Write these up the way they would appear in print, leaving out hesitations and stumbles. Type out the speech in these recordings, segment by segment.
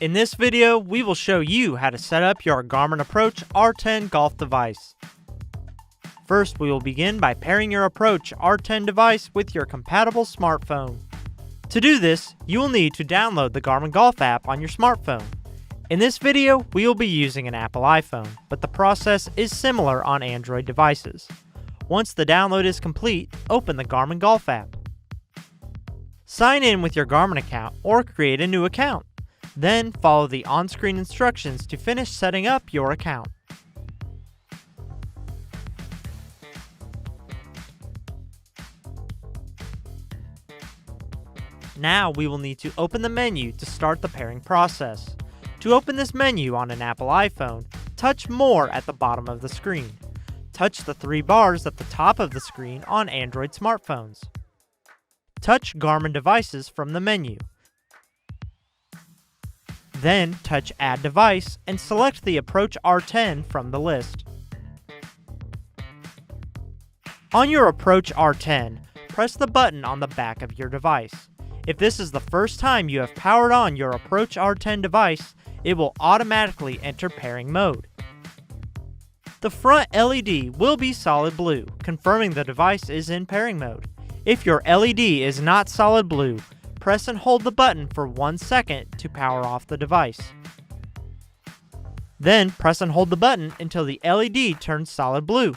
In this video, we will show you how to set up your Garmin Approach R10 golf device. First, we will begin by pairing your Approach R10 device with your compatible smartphone. To do this, you will need to download the Garmin Golf app on your smartphone. In this video, we will be using an Apple iPhone, but the process is similar on Android devices. Once the download is complete, open the Garmin Golf app. Sign in with your Garmin account or create a new account. Then follow the on-screen instructions to finish setting up your account. Now we will need to open the menu to start the pairing process. To open this menu on an Apple iPhone, touch More at the bottom of the screen. Touch the three bars at the top of the screen on Android smartphones. Touch Garmin devices from the menu. Then touch Add Device and select the Approach R10 from the list. On your Approach R10, press the button on the back of your device. If this is the first time you have powered on your Approach R10 device, it will automatically enter pairing mode. The front LED will be solid blue, confirming the device is in pairing mode. If your LED is not solid blue, press and hold the button for 1 second to power off the device. Then press and hold the button until the LED turns solid blue.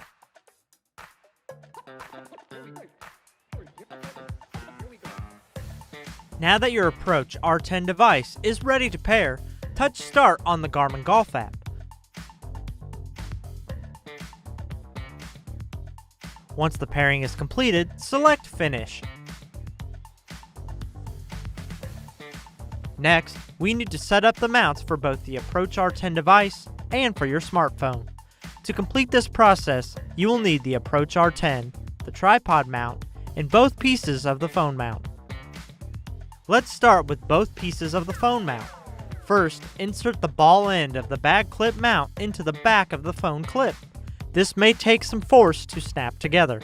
Now that your Approach R10 device is ready to pair, touch Start on the Garmin Golf app. Once the pairing is completed, select Finish. Next, we need to set up the mounts for both the Approach R10 device and for your smartphone. To complete this process, you will need the Approach R10, the tripod mount, and both pieces of the phone mount. Let's start with both pieces of the phone mount. First, insert the ball end of the bag clip mount into the back of the phone clip. This may take some force to snap together.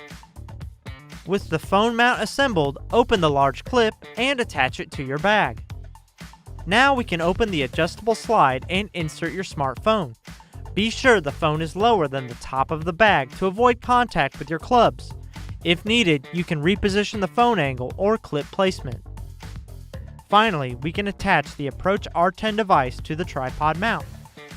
With the phone mount assembled, open the large clip and attach it to your bag. Now we can open the adjustable slide and insert your smartphone. Be sure the phone is lower than the top of the bag to avoid contact with your clubs. If needed, you can reposition the phone angle or clip placement. Finally, we can attach the Approach R10 device to the tripod mount.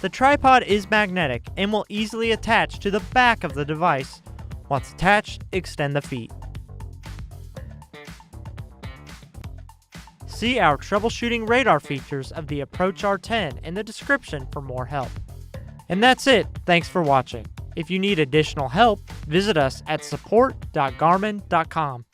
The tripod is magnetic and will easily attach to the back of the device. Once attached, extend the feet. See our troubleshooting radar features of the Approach R10 in the description for more help. And that's it. Thanks for watching. If you need additional help, visit us at support.garmin.com.